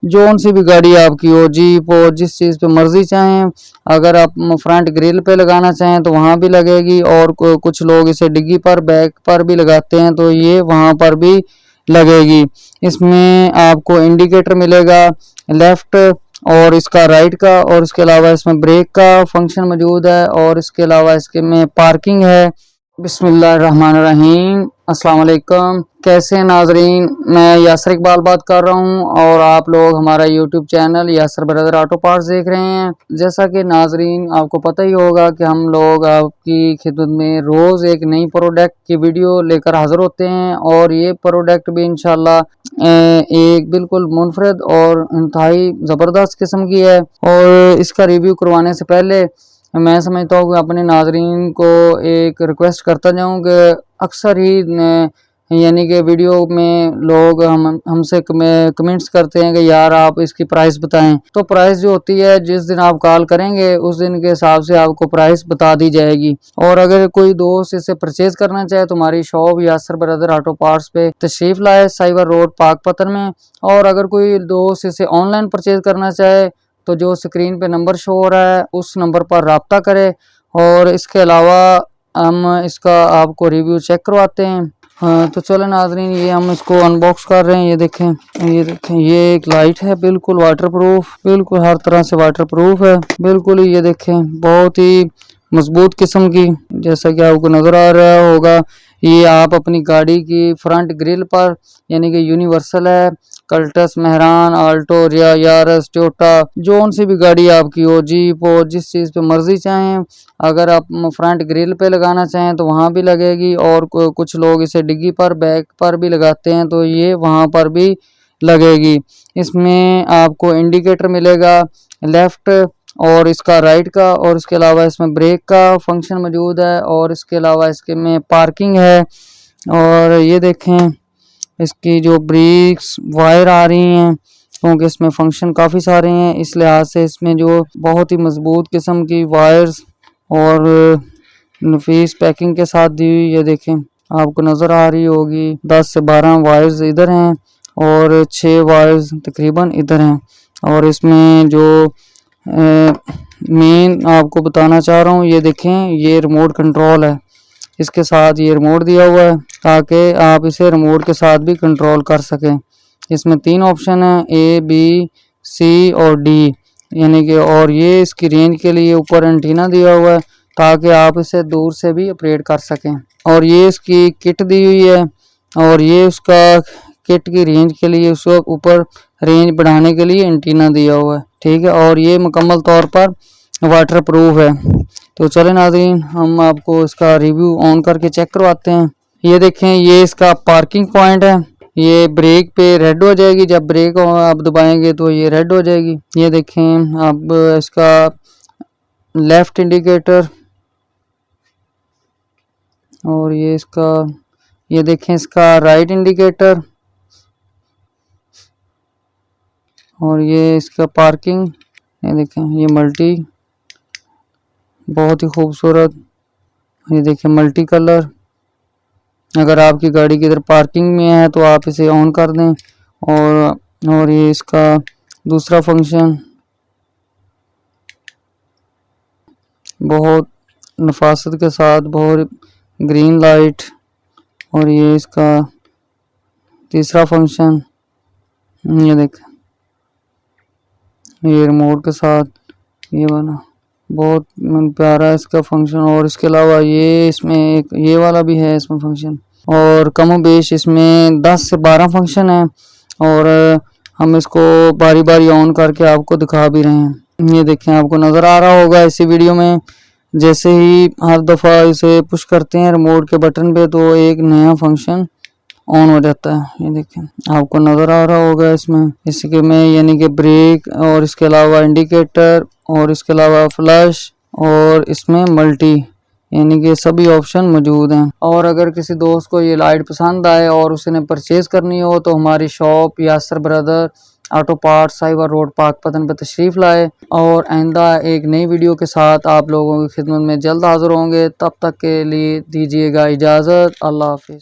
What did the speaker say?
Zone सी भी गाड़ी आपकी हो, जीप हो, जिस चीज़ पे मर्जी चाहें। अगर आप फ्रंट ग्रिल पे लगाना चाहें तो वहाँ भी लगेगी, और कुछ लोग इसे डिग्गी पर, बैक पर भी लगाते हैं तो ये वहाँ पर भी लगेगी। इसमें आपको इंडिकेटर मिलेगा लेफ्ट और इसका राइट का, और इसके अलावा इसमें ब्रेक का फंक्शन मौजूद है, और इसके अलावा इसके में पार्किंग है। बिस्मिल्लाहिर्रहमानिर्रहीम, अस्सलाम वालेकुम। कैसे हैं नाजरीन, मैं यासर इकबाल बात कर रहा हूं, और आप लोग हमारा YouTube channel Yasir brother auto parts देख रहे हैं। जैसा कि नाजरीन आपको पता ही होगा कि हम लोग आपकी खिदमत में रोज़ एक नई प्रोडक्ट की वीडियो लेकर हाजिर होते हैं, और ये प्रोडक्ट भी इंशाल्लाह एक बिल्कुल मुनफरद और इंतहाई ज़बरदस्त किस्म की है। और इसका रिव्यू करवाने से पहले मैं समझता हूँ कि अपने नाजरीन को एक रिक्वेस्ट करता जाऊँ कि अक्सर ही यानी कि वीडियो में लोग हमसे कमेंट्स करते हैं कि यार आप इसकी प्राइस बताएं। तो प्राइस जो होती है, जिस दिन आप कॉल करेंगे उस दिन के हिसाब से आपको प्राइस बता दी जाएगी। और अगर कोई दोस्त इसे परचेज करना चाहे तो हमारी shop Yasir brother auto parts पे तशरीफ लाए, साइबर रोड पाकपतन में। और अगर कोई दोस्त इसे ऑनलाइन परचेज करना चाहे तो जो स्क्रीन पे नंबर शो हो रहा है उस नंबर पर रब्ता करें। और इसके अलावा हम इसका आपको रिव्यू चेक करवाते हैं। हाँ तो चलो नाजरीन, ये हम इसको अनबॉक्स कर रहे हैं। ये देखें ये एक लाइट है, बिल्कुल वाटरप्रूफ, बिल्कुल हर तरह से वाटरप्रूफ है, बिल्कुल ये देखें बहुत ही मजबूत किस्म की, जैसा कि आपको नज़र आ रहा होगा। ये आप अपनी गाड़ी की फ्रंट ग्रिल पर, यानी कि यूनिवर्सल है, Cultus, Mehran, Alto, Yaris, Toyota, जोन सी भी गाड़ी आपकी हो, जीप हो, जिस चीज़ पे मर्जी चाहें। अगर आप फ्रंट ग्रिल पे लगाना चाहें तो वहाँ भी लगेगी, और कुछ लोग इसे डिग्गी पर, बैक पर भी लगाते हैं तो ये वहाँ पर भी लगेगी। इसमें आपको इंडिकेटर मिलेगा लेफ्ट और इसका राइट का, और इसके अलावा इसमें ब्रेक का फंक्शन मौजूद है, और इसके अलावा इसके में पार्किंग है। और ये देखें इसकी जो ब्रेक्स वायर आ रही हैं, क्योंकि इसमें फंक्शन काफ़ी सारे हैं, इस लिहाज से इसमें जो बहुत ही मजबूत किस्म की वायर्स और नफीस पैकिंग के साथ दी हुई। ये देखें आपको नज़र आ रही होगी 10 से 12 वायर्स इधर हैं और 6 वायर्स तकरीबन इधर हैं। और इसमें जो मेन आपको बताना चाह रहा हूँ, ये देखें ये रिमोट कंट्रोल है, इसके साथ ये रिमोट दिया हुआ है ताकि आप इसे रिमोट के साथ भी कंट्रोल कर सकें। इसमें 3 ऑप्शन है, ए, बी, सी और डी, यानी कि, और ये इसकी रेंज के लिए ऊपर एंटीना दिया हुआ है ताकि आप इसे दूर से भी ऑपरेट कर सकें। और ये इसकी किट दी हुई है, और ये उसका किट की रेंज के लिए उसको ऊपर रेंज बढ़ाने के लिए एंटीना दिया हुआ है, ठीक है। और ये मुकम्मल तौर पर वाटर प्रूफ है। तो चलें नाज़रीन, हम आपको इसका रिव्यू ऑन करके चेक करवाते हैं। ये देखें ये इसका पार्किंग पॉइंट है, ये ब्रेक पे रेड हो जाएगी, जब ब्रेक आप दबाएंगे तो ये रेड हो जाएगी। ये देखें अब इसका लेफ़्ट इंडिकेटर, और ये इसका, ये देखें इसका राइट इंडिकेटर, और ये इसका पार्किंग। ये देखें ये मल्टी, बहुत ही खूबसूरत, ये देखें मल्टी कलर। अगर आपकी गाड़ी की इधर पार्किंग में है तो आप इसे ऑन कर दें। और ये इसका दूसरा फंक्शन, बहुत नफासत के साथ, बहुत ग्रीन लाइट। और ये इसका तीसरा फंक्शन, ये देखें ये रिमोट के साथ, ये वाला बहुत प्यारा इसका फंक्शन। और इसके अलावा ये इसमें एक ये वाला भी है इसमें फंक्शन, और कम बेश इसमें 10 से 12 फंक्शन है, और हम इसको बारी बारी ऑन करके आपको दिखा भी रहे हैं। ये देखें आपको नज़र आ रहा होगा इसी वीडियो में, जैसे ही हर दफ़ा इसे पुश करते हैं रिमोट के बटन पे तो एक नया फंक्शन ऑन हो जाता है। ये देखें आपको नज़र आ रहा होगा इसमें, इसके में यानी कि ब्रेक, और इसके अलावा इंडिकेटर, और इसके अलावा फ्लैश, और इसमें मल्टी, यानी कि सभी ऑप्शन मौजूद हैं। और अगर किसी दोस्त को ये लाइट पसंद आए और उसने परचेज़ करनी हो तो हमारी shop Yasir brother auto parts, cyber road Pakpattan पर तशरीफ़ लाए। और आइंदा एक नई वीडियो के साथ आप लोगों की खिदमत में जल्द हाज़िर होंगे। तब तक के लिए दीजिएगा इजाज़त। अल्लाह हाफ़िज़।